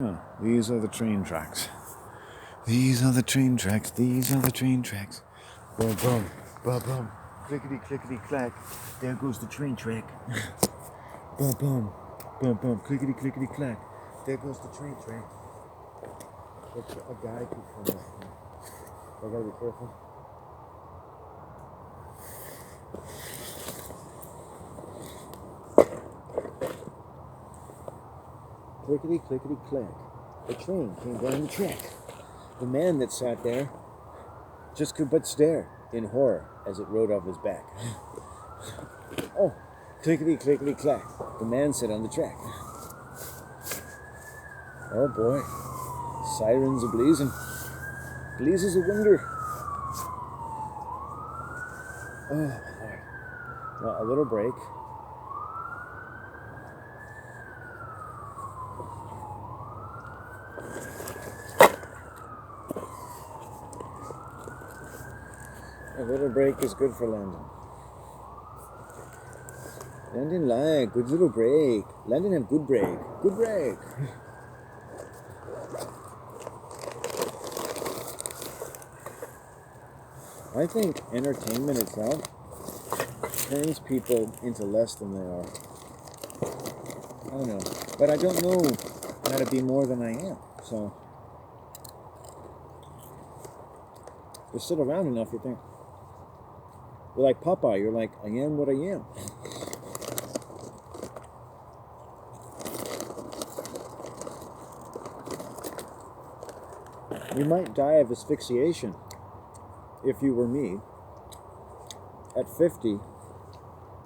Oh, these are the train tracks. These are the train tracks. These are the train tracks. Boom, boom, boom, boom. Clickety, clickety, clack. There goes the train track. Boom, boom, boom, boom. Clickety, clickety, clack. There goes the train track. A guy could come up. I gotta be careful. Clickety, clickety, clack. The train came down the track. The man that sat there just could but stare in horror as it rode off his back. Oh, clickety, clickety, clack. The man sat on the track. Oh boy, sirens a-blazing. Blazes a wonder. Oh, Lord. Well, a little break. A little break is good for London. London like, good little break. London have good break. Good break. I think entertainment itself turns people into less than they are. I don't know. But I don't know how to be more than I am. So, you sit around enough, you think. You're like Popeye. You're like, I am what I am. You might die of asphyxiation if you were me at 50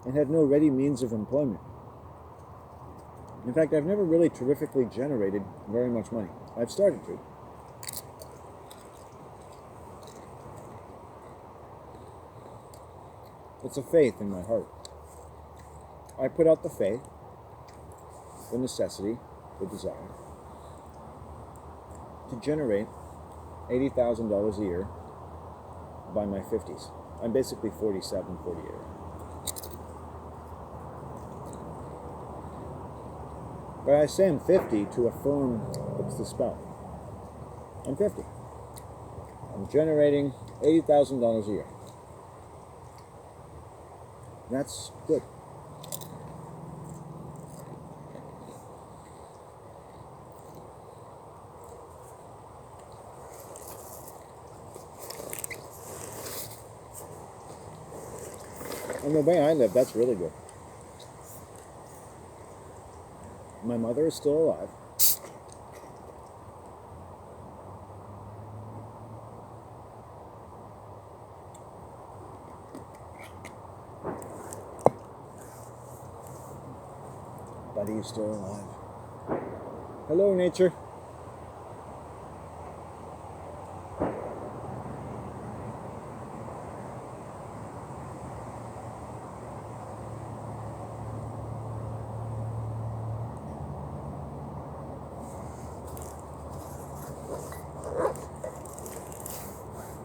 and had no ready means of employment. In fact, I've never really terrifically generated very much money. I've started to. It's a faith in my heart. I put out the faith, the necessity, the desire to generate $80,000 a year by my 50s. I'm basically 47, 48. But I say I'm 50 to affirm what's the spell. I'm 50. I'm generating $80,000 a year. That's good. And the way I live, that's really good. My mother is still alive. Buddy is still alive. Hello, nature.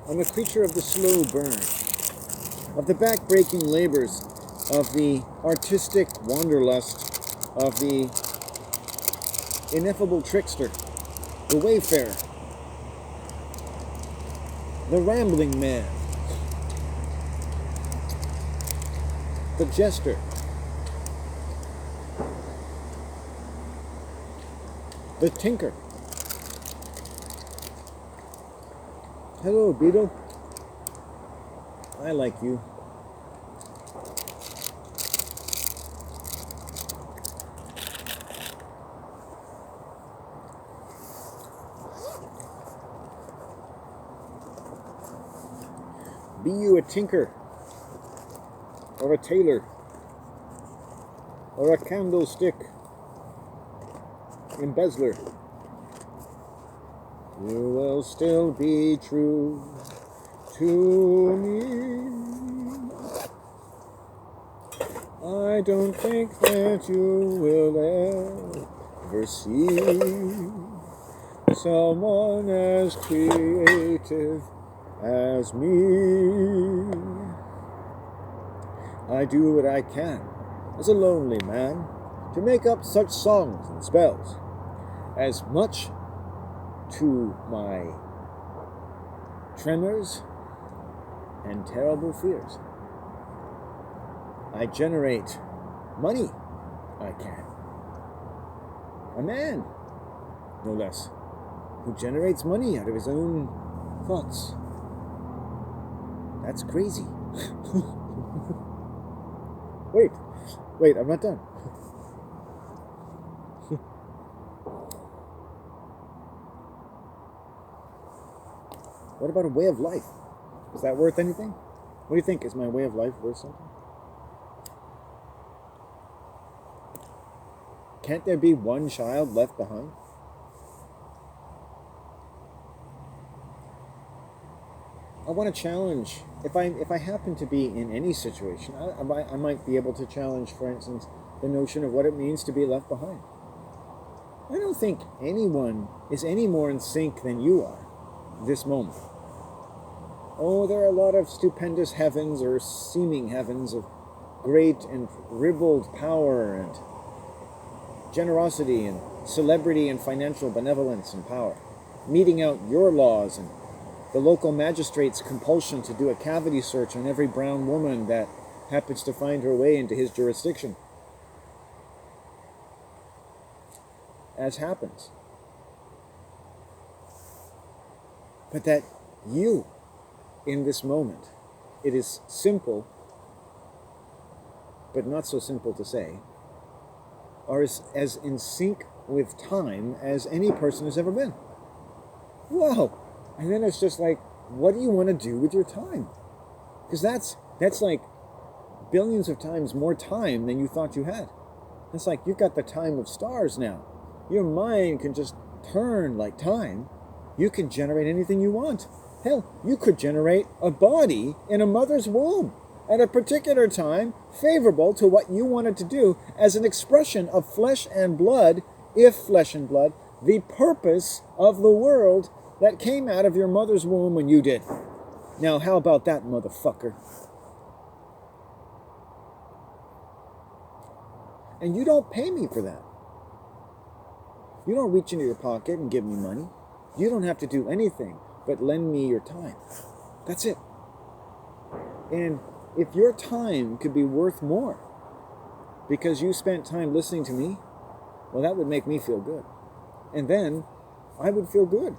I'm a creature of the slow burn, of the back-breaking labors, of the artistic wanderlust, of the ineffable trickster, the wayfarer, the rambling man, the jester, the tinker. Hello, Beetle. I like you. Be you a tinker, or a tailor, or a candlestick embezzler, you will still be true to me. I don't think that you will ever see someone as creative as me. I do what I can as a lonely man to make up such songs and spells as much to my tremors and terrible fears. I generate money. I can. A man, no less, who generates money out of his own thoughts. That's crazy. Wait, I'm not done. What about a way of life? Is that worth anything? What do you think? Is my way of life worth something? Can't there be one child left behind? I want to challenge, if I happen to be in any situation, I might be able to challenge, for instance, the notion of what it means to be left behind. I don't think anyone is any more in sync than you are this moment. Oh, there are a lot of stupendous heavens or seeming heavens of great and ribald power and generosity and celebrity and financial benevolence and power, meting out your laws and the local magistrate's compulsion to do a cavity search on every brown woman that happens to find her way into his jurisdiction. As happens. But that you, in this moment, it is simple, but not so simple to say, are as in sync with time as any person has ever been. Whoa! And then it's just like, what do you want to do with your time? Because that's like billions of times more time than you thought you had. It's like you've got the time of stars now. Your mind can just turn like time. You can generate anything you want. Hell, you could generate a body in a mother's womb at a particular time favorable to what you wanted to do as an expression of flesh and blood, if flesh and blood, the purpose of the world that came out of your mother's womb when you did. Now, how about that, motherfucker? And you don't pay me for that. You don't reach into your pocket and give me money. You don't have to do anything but lend me your time. That's it. And if your time could be worth more because you spent time listening to me, well, that would make me feel good. And then I would feel good.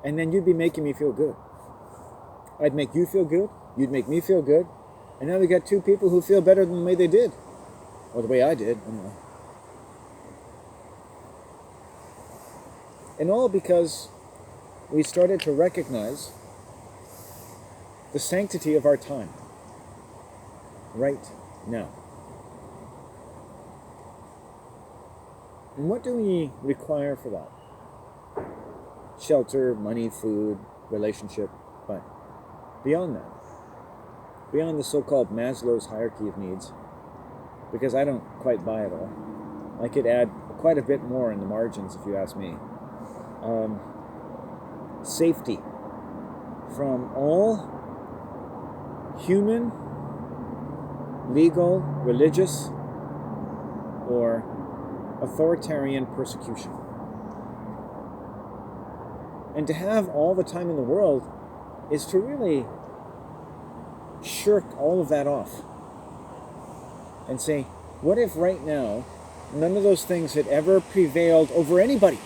And then you'd be making me feel good. I'd make you feel good. You'd make me feel good. And now we got two people who feel better than the way they did. Or the way I did, anyway. And all because we started to recognize the sanctity of our time right now. And what do we require for that? Shelter, money, food, relationship, but beyond that, beyond the so-called Maslow's hierarchy of needs, because I don't quite buy it all. I could add quite a bit more in the margins if you ask me. Safety from all human, legal, religious, or authoritarian persecution. And to have all the time in the world is to really shirk all of that off and say, what if right now none of those things had ever prevailed over anybody?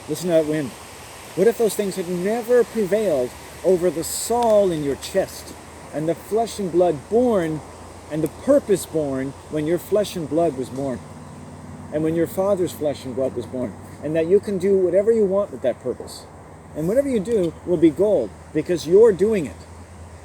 Listen to that wind. What if those things had never prevailed over the soul in your chest and the flesh and blood born and the purpose born when your flesh and blood was born and when your father's flesh and blood was born, and that you can do whatever you want with that purpose, and whatever you do will be gold because you're doing it,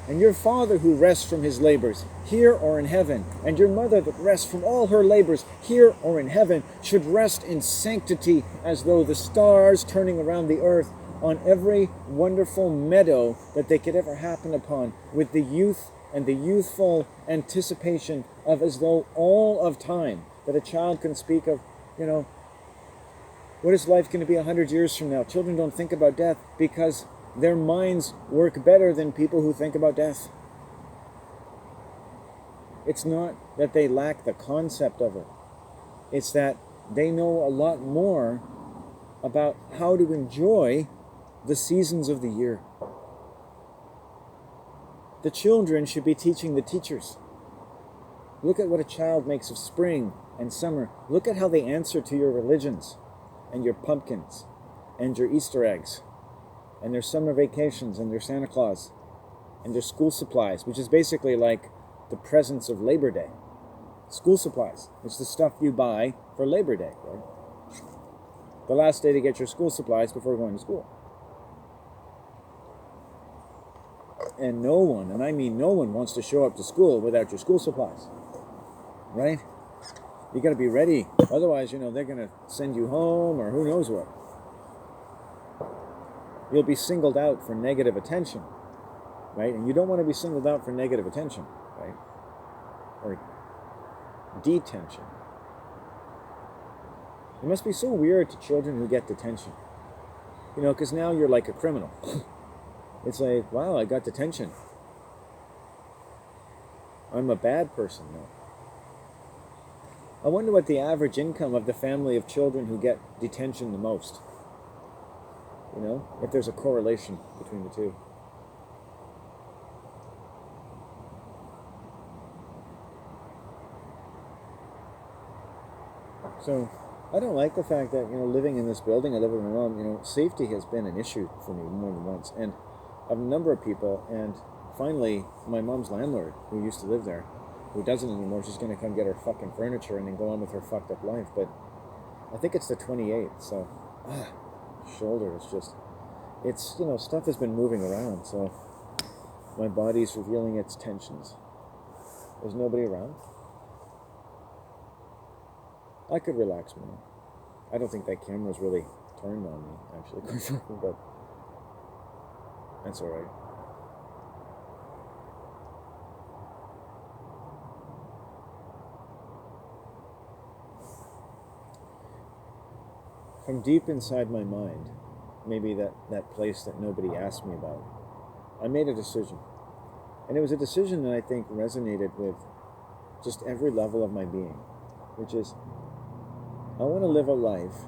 and your father who rests from his labors here or in heaven, and your mother that rests from all her labors here or in heaven, should rest in sanctity as though the stars turning around the earth on every wonderful meadow that they could ever happen upon, with the youth and the youthful anticipation of as though all of time that a child can speak of, what is life going to be 100 years from now? Children don't think about death because their minds work better than people who think about death. It's not that they lack the concept of it. It's that they know a lot more about how to enjoy the seasons of the year. The children should be teaching the teachers. Look at what a child makes of spring and summer. Look at how they answer to your religions and your pumpkins and your Easter eggs and their summer vacations and their Santa Claus and their school supplies, which is basically like the presents of Labor Day. School supplies. It's the stuff you buy for Labor Day, right? The last day to get your school supplies before going to school. And no one, and I mean no one, wants to show up to school without your school supplies. Right? You got to be ready. Otherwise, they're going to send you home or who knows what. You'll be singled out for negative attention. Right? And you don't want to be singled out for negative attention. Right? Or detention. It must be so weird to children who get detention. Because now you're like a criminal. It's like, wow, I got detention. I'm a bad person now. I wonder what the average income of the family of children who get detention the most. If there's a correlation between the two. So, I don't like the fact that, living in this building, I live with my mom, safety has been an issue for me more than once. And I have a number of people, and finally, my mom's landlord, who used to live there, who doesn't anymore, she's going to come get her fucking furniture and then go on with her fucked up life. But I think it's the 28th, so, shoulder is just, it's, stuff has been moving around, so my body's revealing its tensions. There's nobody around. I could relax more. I don't think that camera's really turned on me, actually, but that's all right. From deep inside my mind, maybe that place that nobody asked me about, I made a decision. And it was a decision that I think resonated with just every level of my being, which is, I want to live a life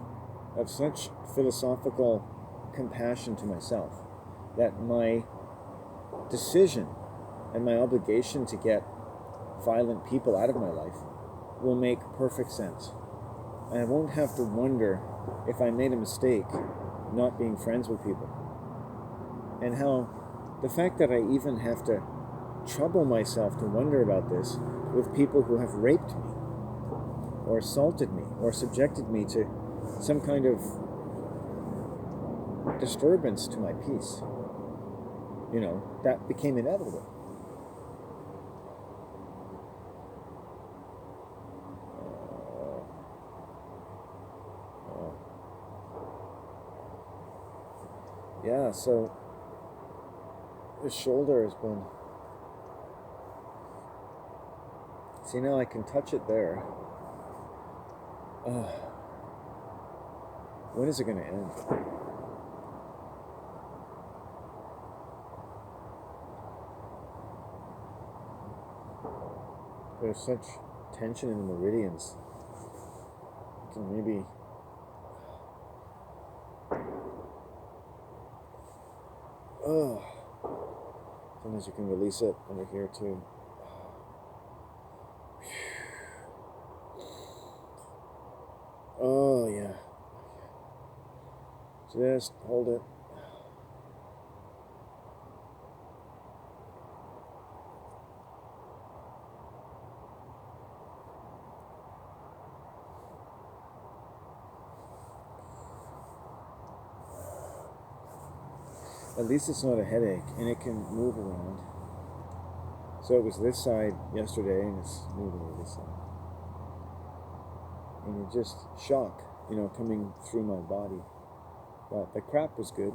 of such philosophical compassion to myself that my decision and my obligation to get violent people out of my life will make perfect sense. And I won't have to wonder if I made a mistake not being friends with people. And how the fact that I even have to trouble myself to wonder about this with people who have raped me or assaulted me or subjected me to some kind of disturbance to my peace, that became inevitable. Yeah, so the shoulder has been... See, now I can touch it there. When is it going to end? There's such tension in the meridians. You can maybe... Sometimes you can release it under here too. Oh yeah. Just hold it. At least it's not a headache, and it can move around. So it was this side yesterday, and it's moving to this side. And it just shock, coming through my body. But the crap was good.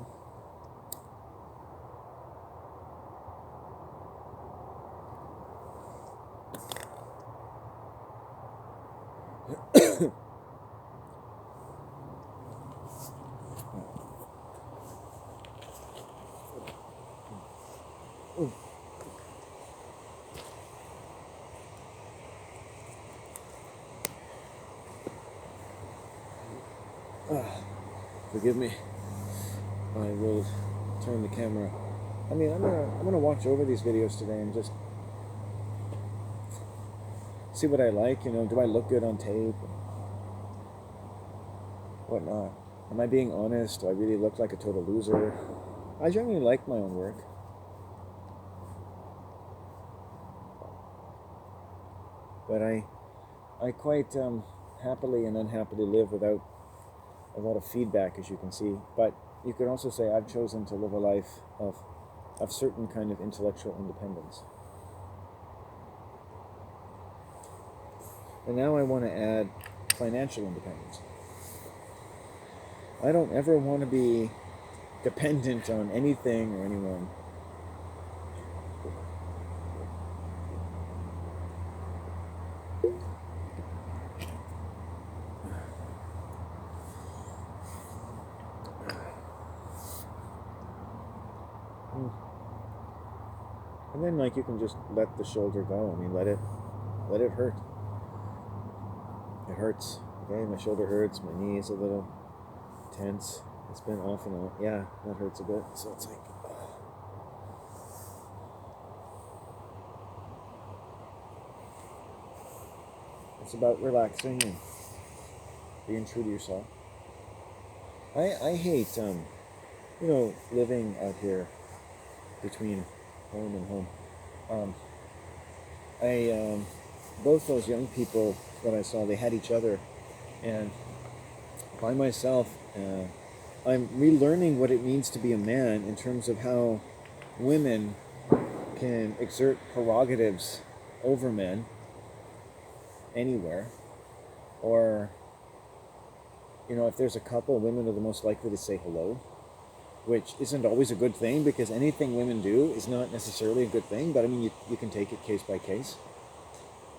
forgive me. I will turn the camera. I mean, I'm gonna watch over these videos today and just see what I like. You know, do I look good on tape? Whatnot. Am I being honest? Do I really look like a total loser? I generally like my own work. But I quite happily and unhappily live without a lot of feedback, as you can see. But you could also say I've chosen to live a life of certain kind of intellectual independence. And now I want to add financial independence. I don't ever want to be dependent on anything or anyone. And then, like, you can just let the shoulder go. I mean, let it hurt. It hurts. Okay, my shoulder hurts. My knee's a little tense. It's been off and on. Yeah, that hurts a bit. So it's like, it's about relaxing and being true to yourself. I hate, living out here between home and home. Both those young people that I saw, they had each other, and by myself, I'm relearning what it means to be a man in terms of how women can exert prerogatives over men anywhere, or, if there's a couple, women are the most likely to say hello, which isn't always a good thing, because anything women do is not necessarily a good thing, but I mean, you can take it case by case.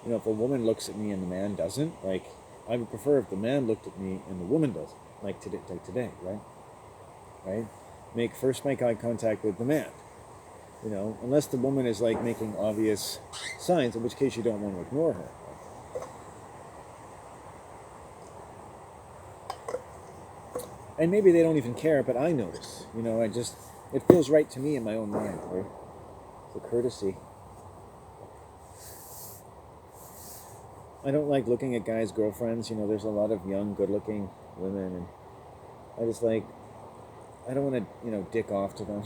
If a woman looks at me and the man doesn't, like, I would prefer if the man looked at me and the woman doesn't, like today, right? Right? Make eye contact with the man, unless the woman is, like, making obvious signs, in which case you don't want to ignore her. And maybe they don't even care, but I notice, it feels right to me in my own mind, right? The courtesy. I don't like looking at guys' girlfriends. There's a lot of young, good-looking women, and I just I don't want to, dick off to them.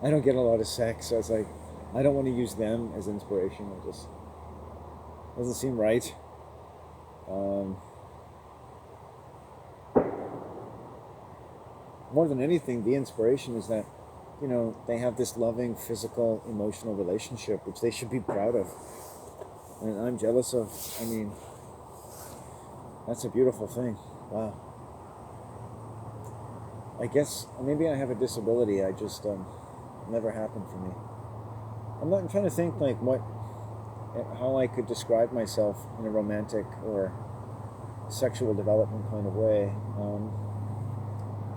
I don't get a lot of sex, so it's like, I don't want to use them as inspiration. It just doesn't seem right. More than anything, the inspiration is that, they have this loving, physical, emotional relationship, which they should be proud of. And I'm jealous of. I mean, that's a beautiful thing. Wow. I guess maybe I have a disability. I just never happened for me. I'm trying to think, like, how I could describe myself in a romantic or sexual development kind of way.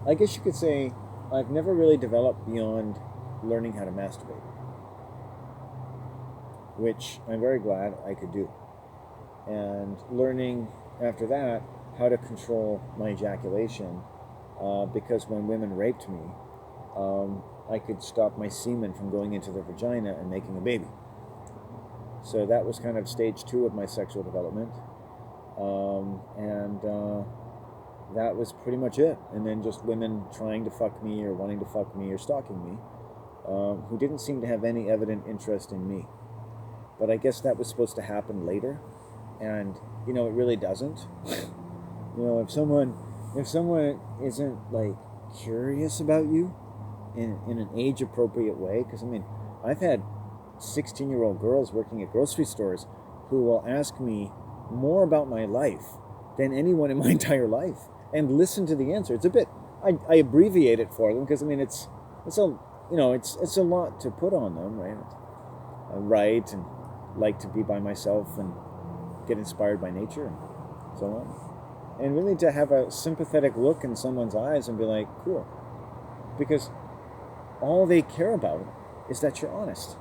I guess you could say I've never really developed beyond learning how to masturbate, which I'm very glad I could do. And learning after that how to control my ejaculation, because when women raped me, I could stop my semen from going into their vagina and making a baby. So that was kind of stage 2 of my sexual development. That was pretty much it. And then just women trying to fuck me or wanting to fuck me or stalking me, who didn't seem to have any evident interest in me. But I guess that was supposed to happen later, and it really doesn't. If someone isn't, like, curious about you in an age appropriate way, because I mean, I've had 16-year-old girls working at grocery stores who will ask me more about my life than anyone in my entire life, and listen to the answer. It's a bit, I abbreviate it for them, because I mean, it's a lot to put on them, right? I write and like to be by myself and get inspired by nature and so on. And really to have a sympathetic look in someone's eyes and be like, cool. Because all they care about is that you're honest.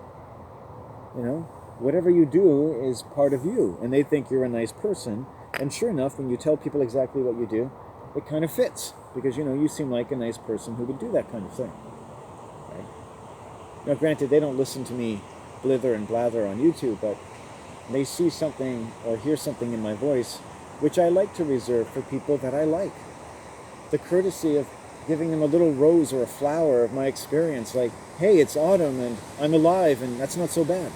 Whatever you do is part of you, and they think you're a nice person. And sure enough, when you tell people exactly what you do, it kind of fits. because, you seem like a nice person who would do that kind of thing. Right? Now, granted, they don't listen to me blither and blather on YouTube, but they see something or hear something in my voice, which I like to reserve for people that I like. The courtesy of giving them a little rose or a flower of my experience, like, hey, it's autumn and I'm alive, and that's not so bad.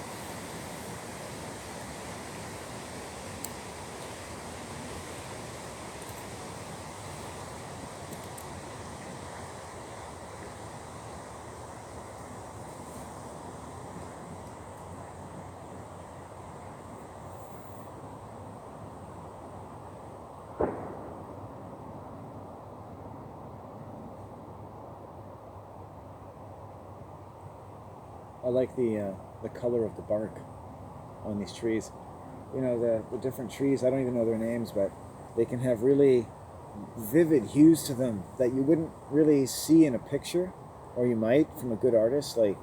I like the color of the bark on these trees. The different trees, I don't even know their names, but they can have really vivid hues to them that you wouldn't really see in a picture, or you might from a good artist. Like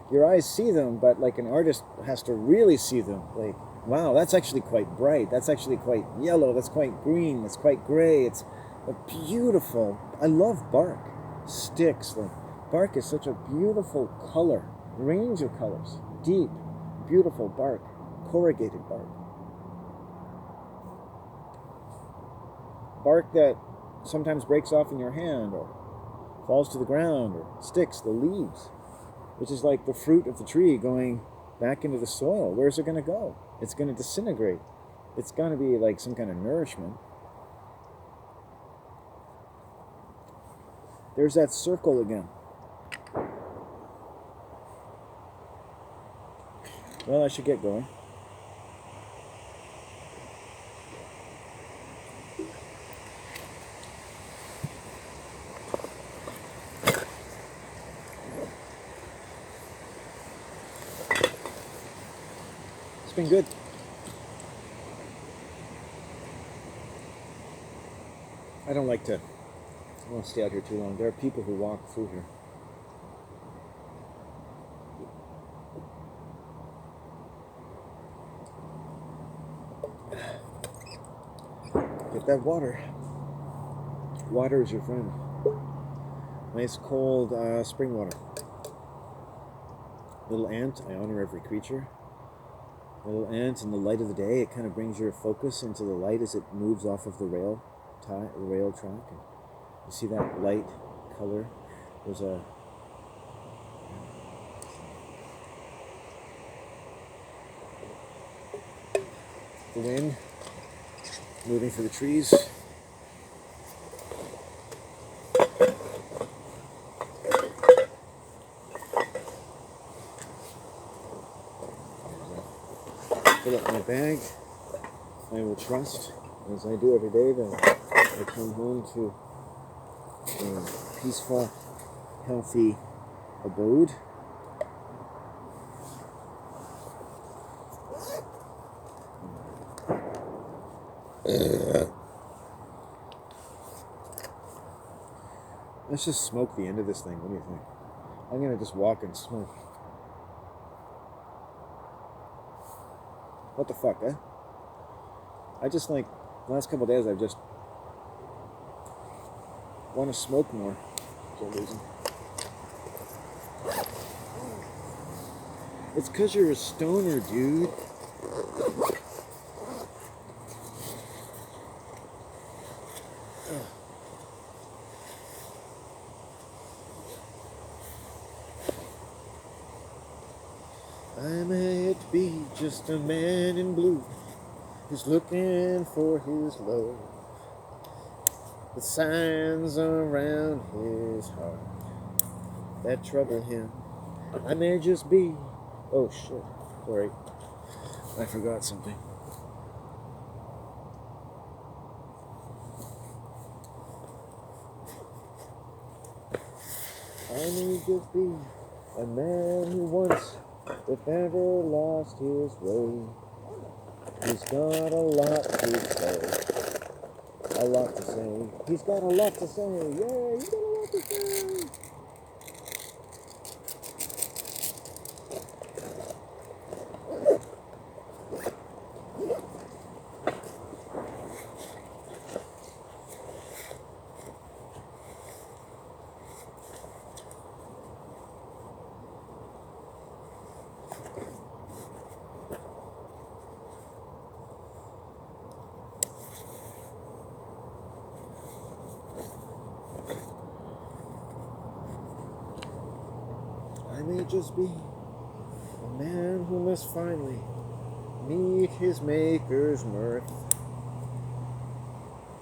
your eyes see them, but like an artist has to really see them. Like, wow, that's actually quite bright. That's actually quite yellow. That's quite green. That's quite gray. It's a beautiful. I love bark. Sticks. Like, bark is such a beautiful color, range of colors, deep, beautiful bark, corrugated bark. Bark that sometimes breaks off in your hand or falls to the ground or sticks, the leaves, which is like the fruit of the tree going back into the soil. Where's it going to go? It's going to disintegrate. It's going to be like some kind of nourishment. There's that circle again. Well, I should get going. It's been good. I don't want to stay out here too long. There are people who walk through here. Get that water. Water is your friend. Nice cold spring water. Little ant, I honor every creature. Little ant in the light of the day, it kind of brings your focus into the light as it moves off of the rail track. And you see that light color. There's a the wind moving through the trees. Fill up my bag. I will trust, as I do every day, that I come home to a peaceful, healthy abode. Let's just smoke the end of this thing. What do you think? I'm gonna just walk and smoke. What the fuck, eh? I just the last couple of days I've just want to smoke more for some reason. It's 'cause you're a stoner, dude. I might be just a man in blue who's looking for his love. The signs around his heart that trouble him. I may just be... Oh shit, sorry. I forgot something. I may just be a man who once, if ever, lost his way. He's got a lot to say. A lot to say. He's got a lot to say. Yeah, he's got a lot to say. may just be a man who must finally meet his maker's mirth,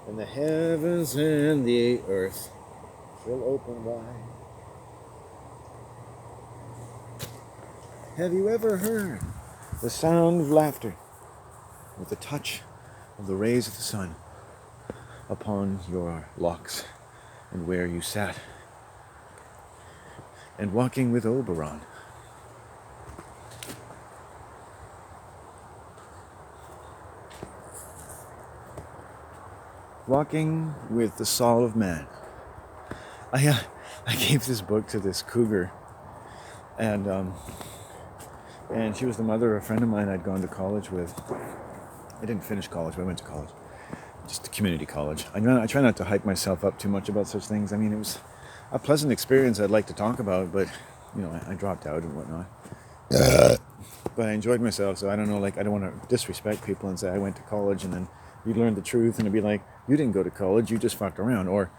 and the heavens and the earth shall open wide. Have you ever heard the sound of laughter with the touch of the rays of the sun upon your locks and where you sat? And walking with Oberon, walking with the soul of man. I gave this book to this cougar, and she was the mother of a friend of mine I'd gone to college with. I didn't finish college, but I went to college, just a community college. I try not to hype myself up too much about such things. I mean, it was a pleasant experience I'd like to talk about, but I dropped out and whatnot. But I enjoyed myself, so I don't know, like, I don't want to disrespect people and say I went to college and then you learned the truth, and it'd be like, you didn't go to college, you just fucked around. Or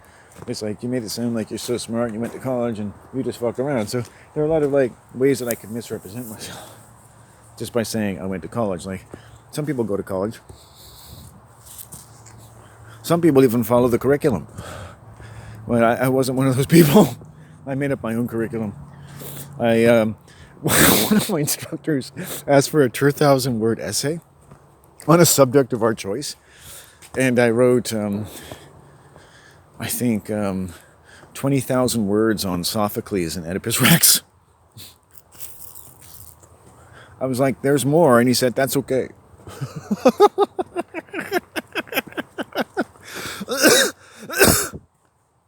it's like, you made it sound like you're so smart and you went to college and you just fucked around. So there are a lot of like ways that I could misrepresent myself just by saying I went to college. Like, some people go to college. Some people even follow the curriculum. Well, I wasn't one of those people. I made up my own curriculum. One of my instructors asked for a 2,000-word essay on a subject of our choice. And I wrote, I think, 20,000 words on Sophocles and Oedipus Rex. I was like, there's more. And he said, that's okay.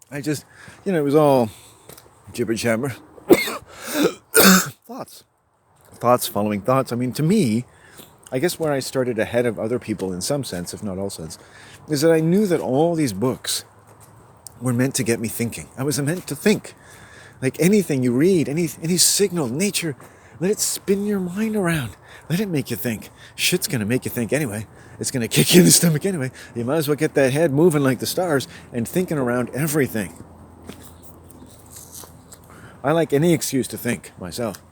I just, it was all jibber jabber. Thoughts following thoughts. I mean, to me, I guess where I started ahead of other people in some sense, if not all sense, is that I knew that all these books were meant to get me thinking. I was meant to think. Like anything you read, any signal, nature, let it spin your mind around. Let it make you think. Shit's going to make you think anyway. It's going to kick you in the stomach anyway. You might as well get that head moving like the stars and thinking around everything. I like any excuse to think myself.